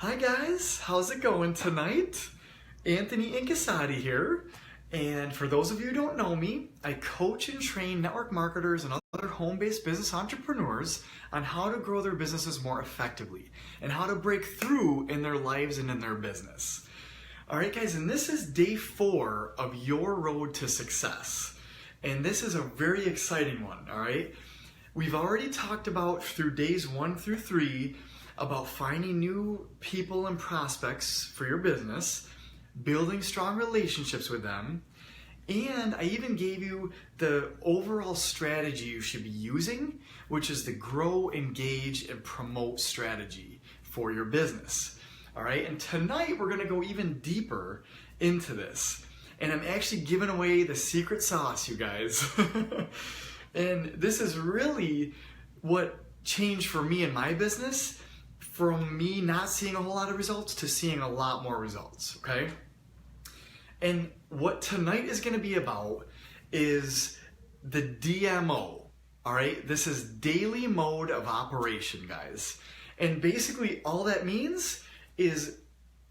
Hi guys, how's it going tonight? Anthony Incassati here, and for those of you who don't know me, I coach and train network marketers and other home-based business entrepreneurs on how to grow their businesses more effectively and how to break through in their lives and in their business. Alright guys, and this is day 4 of your road to success, and this is a very exciting one, alright? We've already talked about through days 1 through 3 about finding new people and prospects for your business, building strong relationships with them, and I even gave you the overall strategy you should be using, which is the grow, engage, and promote strategy for your business. All right, and tonight we're gonna go even deeper into this, and I'm actually giving away the secret sauce, you guys. And this is really what changed for me in my business, from me not seeing a whole lot of results to seeing a lot more results, okay? And what tonight is gonna be about is the DMO, all right? This is daily mode of operation, guys. And basically all that means is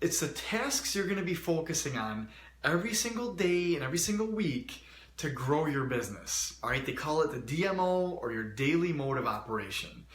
it's the tasks you're gonna be focusing on every single day and every single week to grow your business, all right? They call it the DMO, or your daily mode of operation.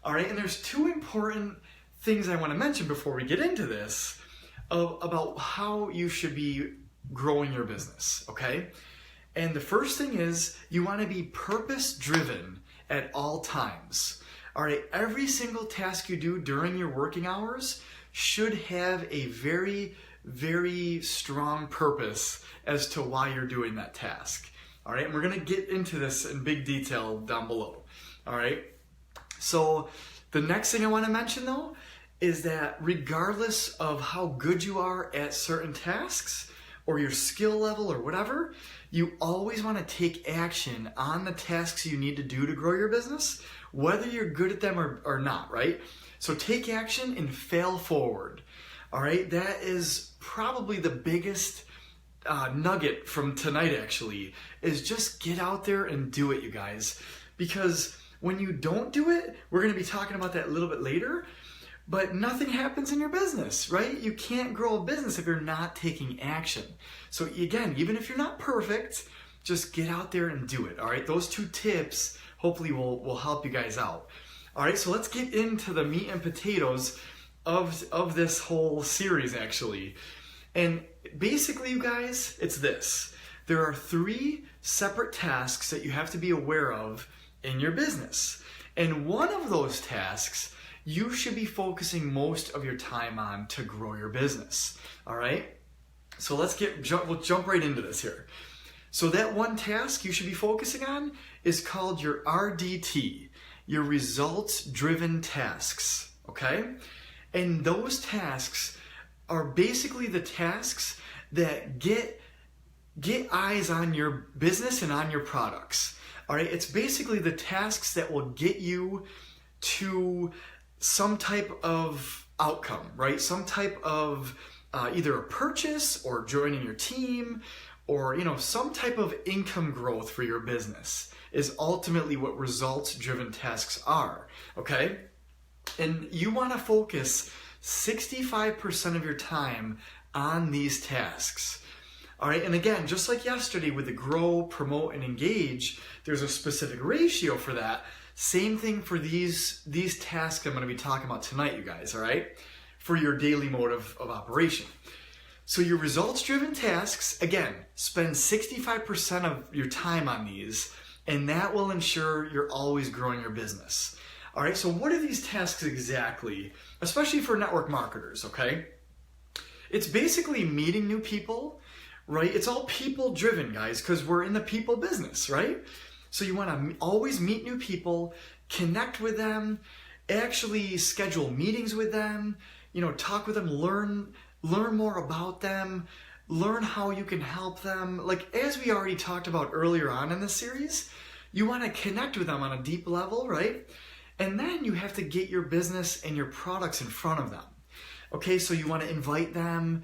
All right, and there's 2 important things I want to mention before we get into this about how you should be growing your business, okay? And the first thing is you want to be purpose-driven at all times. All right, every single task you do during your working hours should have a very, very strong purpose as to why you're doing that task. All right, and we're going to get into this in big detail down below. All right. So the next thing I want to mention though is that regardless of how good you are at certain tasks or your skill level or whatever, you always want to take action on the tasks you need to do to grow your business, whether you're good at them or not, right? So take action and fail forward. All right, that is probably the biggest nugget from tonight actually, is just get out there and do it, you guys. Because when you don't do it, we're going to be talking about that a little bit later, but nothing happens in your business, right? You can't grow a business if you're not taking action. So again, even if you're not perfect, just get out there and do it, all right? Those 2 tips hopefully will help you guys out. All right, so let's get into the meat and potatoes of this whole series actually. And basically, you guys, it's this. There are 3 separate tasks that you have to be aware of in your business. And one of those tasks you should be focusing most of your time on to grow your business. All right? So we'll jump right into this here. So that one task you should be focusing on is called your RDT, your results-driven tasks, okay? And those tasks are basically the tasks that get eyes on your business and on your products. All right, it's basically the tasks that will get you to some type of outcome, right? Some type of either a purchase or joining your team, or some type of income growth for your business is ultimately what results-driven tasks are, okay? And you want to focus 65% of your time on these tasks. All right, and again, just like yesterday with the grow, promote, and engage, there's a specific ratio for that. Same thing for these tasks I'm going to be talking about tonight, you guys, all right, for your daily mode of operation. So your results-driven tasks, again, spend 65% of your time on these, and that will ensure you're always growing your business. All right, so what are these tasks exactly, especially for network marketers, okay? It's basically meeting new people, right? It's all people driven, guys, because we're in the people business, right? So you want to always meet new people, connect with them, actually schedule meetings with them, talk with them, learn more about them, learn how you can help them. Like, as we already talked about earlier on in this series, you want to connect with them on a deep level, right? And then you have to get your business and your products in front of them. Okay, so you want to invite them,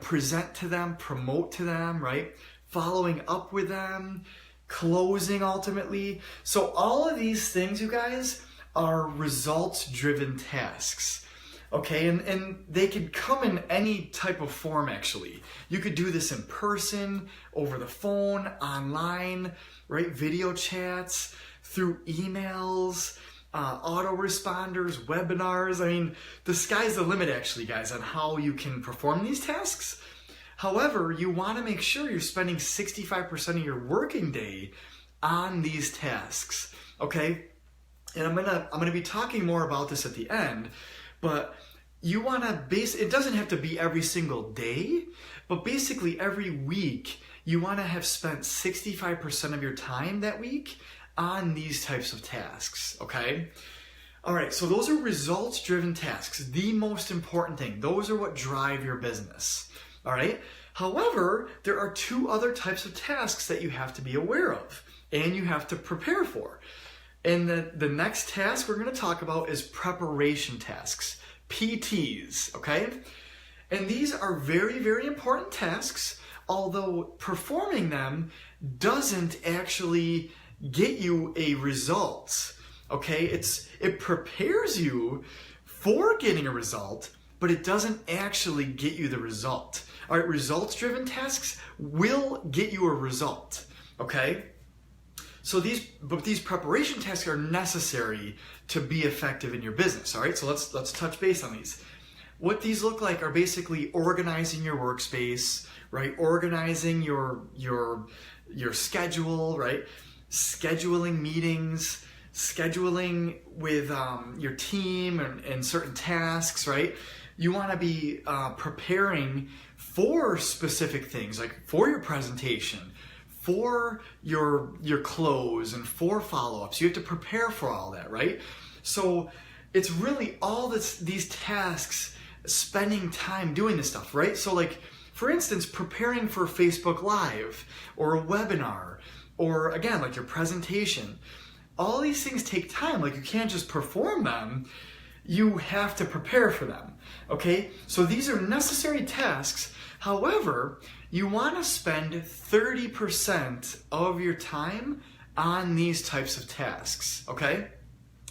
present to them, promote to them, right? Following up with them, closing ultimately. So all of these things, you guys, are results-driven tasks. Okay, and they could come in any type of form actually. You could do this in person, over the phone, online, right? Video chats, through emails, autoresponders, webinars. I mean, the sky's the limit actually, guys, on how you can perform these tasks. However, you want to make sure you're spending 65% of your working day on these tasks, okay? And I'm gonna be talking more about this at the end, but you want to it doesn't have to be every single day, but basically every week you want to have spent 65% of your time that week on these types of tasks, okay? All right, so those are results-driven tasks, the most important thing. Those are what drive your business, all right? However, there are two other types of tasks that you have to be aware of and you have to prepare for. And the next task we're going to talk about is preparation tasks, PTs, okay? And these are very, very important tasks, although performing them doesn't actually get you a result, okay? It prepares you for getting a result, but it doesn't actually get you the result. All right, results-driven tasks will get you a result, okay? So these preparation tasks are necessary to be effective in your business. All right, so let's touch base on these. What these look like are basically organizing your workspace, right? Organizing your schedule, right? Scheduling meetings, scheduling with your team and certain tasks, right? You want to be preparing for specific things, like for your presentation, for your close, and for follow-ups. You have to prepare for all that, right? So it's really all these tasks, spending time doing this stuff, right? So like, for instance, preparing for Facebook Live or a webinar, or again, like your presentation. All these things take time. Like, you can't just perform them. You have to prepare for them, okay? So these are necessary tasks. However, you want to spend 30% of your time on these types of tasks, okay?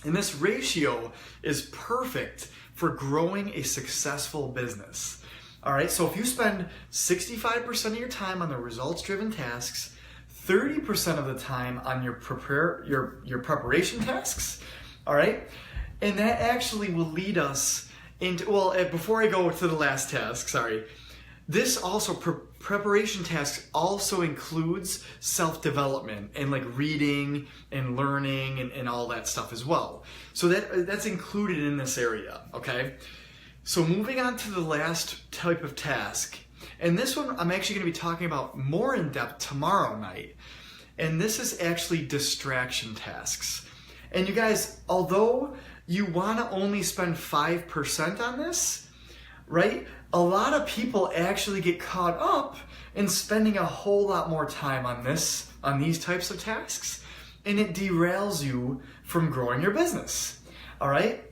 And this ratio is perfect for growing a successful business. All right, so if you spend 65% of your time on the results-driven tasks, 30% of the time on your preparation tasks, all right? And that actually will lead us into, well, before I go to the last task, sorry, this also, preparation tasks also includes self-development and like reading and learning and all that stuff as well. So that's included in this area, okay? So moving on to the last type of task, and this one I'm actually going to be talking about more in depth tomorrow night. And this is actually distraction tasks. And you guys, although you want to only spend 5% on this, right? A lot of people actually get caught up in spending a whole lot more time on these types of tasks, and it derails you from growing your business. All right?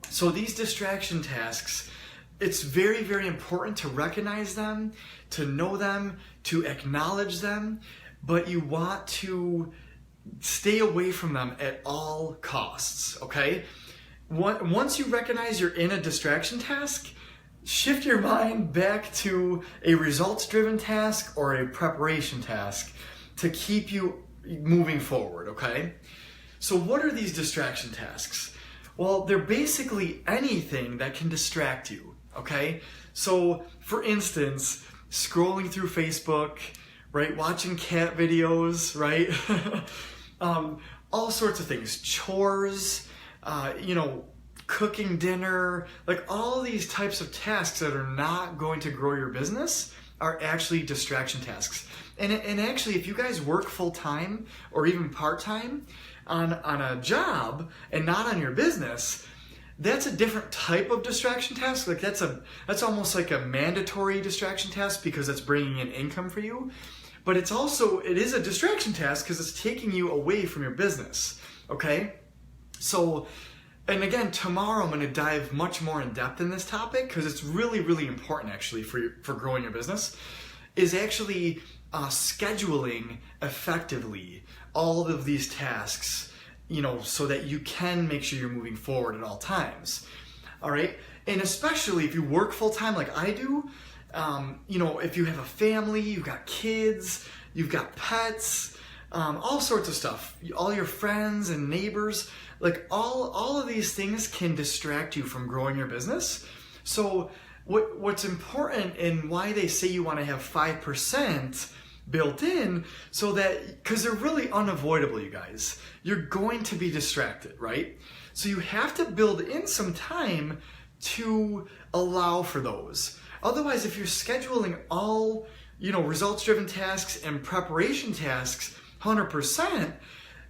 So these distraction tasks, it's very, very important to recognize them, to know them, to acknowledge them, but you want to stay away from them at all costs, okay? Once you recognize you're in a distraction task, shift your mind back to a results-driven task or a preparation task to keep you moving forward, okay? So what are these distraction tasks? Well, they're basically anything that can distract you, okay? So, for instance, scrolling through Facebook, right? Watching cat videos, right? All sorts of things. Chores, cooking dinner, like all these types of tasks that are not going to grow your business are actually distraction tasks. And actually, if you guys work full-time or even part-time on a job and not on your business, that's a different type of distraction task. Like that's almost like a mandatory distraction task because it's bringing in income for you. But it is a distraction task because it's taking you away from your business, okay? So, and again, tomorrow I'm going to dive much more in depth in this topic because it's really, really important actually for growing your business, is actually scheduling effectively all of these tasks, so that you can make sure you're moving forward at all times. All right. And especially if you work full-time like I do, you know, if you have a family, you've got kids, you've got pets, all sorts of stuff, all your friends and neighbors, like all of these things can distract you from growing your business. So what's important and why they say you want to have 5% built in, so that, because they're really unavoidable, you guys. You're going to be distracted, right? So you have to build in some time to allow for those. Otherwise, if you're scheduling all, you know, results-driven tasks and preparation tasks 100%,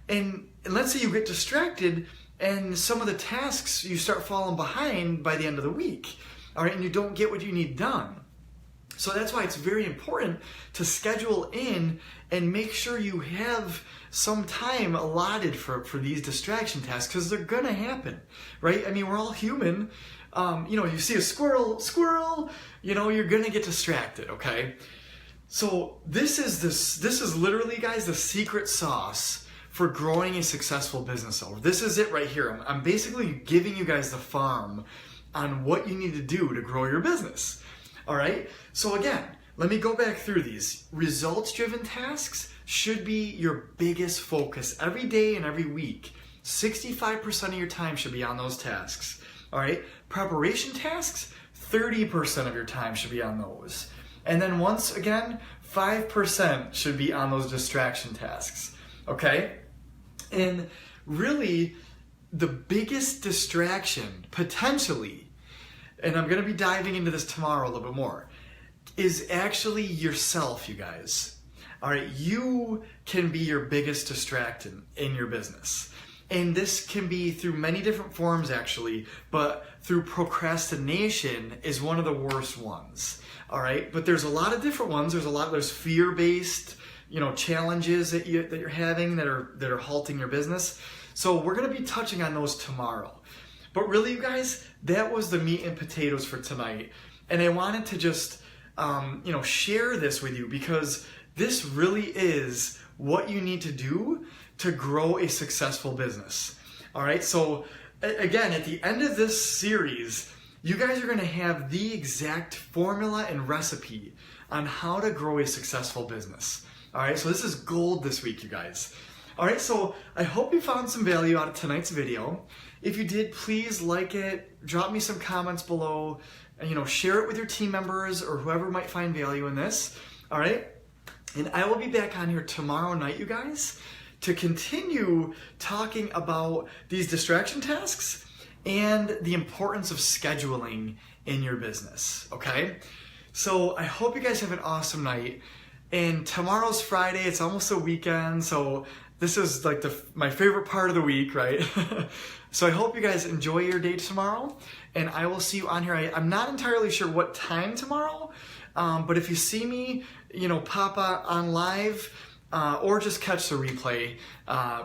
and let's say you get distracted and some of the tasks you start falling behind by the end of the week, all right, and you don't get what you need done. So that's why it's very important to schedule in and make sure you have some time allotted for these distraction tasks, because they're gonna happen, right? I mean, we're all human. You know, you see a squirrel, you know, you're gonna get distracted, okay? So this is literally, guys, the secret sauce for growing a successful business owner. This is it right here. I'm basically giving you guys the farm on what you need to do to grow your business. All right, so again, let me go back through these. Results-driven tasks should be your biggest focus every day and every week. 65% of your time should be on those tasks. All right, preparation tasks, 30% of your time should be on those. And then once again, 5% should be on those distraction tasks, okay? And really, the biggest distraction, potentially, and I'm going to be diving into this tomorrow a little bit more, is actually yourself, you guys. All right, you can be your biggest distraction in your business. And this can be through many different forms, actually, but through procrastination is one of the worst ones. All right, but there's a lot of different ones. There's fear-based, you know, challenges that you're having that are halting your business. So we're going to be touching on those tomorrow. But really, you guys, that was the meat and potatoes for tonight. And I wanted to just, you know, share this with you, because this really is what you need to do to grow a successful business. All right, so again, at the end of this series, you guys are going to have the exact formula and recipe on how to grow a successful business. All right, so this is gold this week, you guys. All right, so I hope you found some value out of tonight's video. If you did, please like it, drop me some comments below, and, you know, share it with your team members or whoever might find value in this. All right, and I will be back on here tomorrow night, you guys, to continue talking about these distraction tasks and the importance of scheduling in your business, okay? So I hope you guys have an awesome night. And tomorrow's Friday, it's almost a weekend, so this is like my favorite part of the week, right? So I hope you guys enjoy your day tomorrow, and I will see you on here. I'm not entirely sure what time tomorrow, but if you see me, you know, pop on live, or just catch the replay,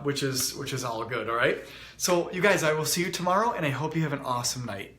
which is all good, all right? So you guys, I will see you tomorrow, and I hope you have an awesome night.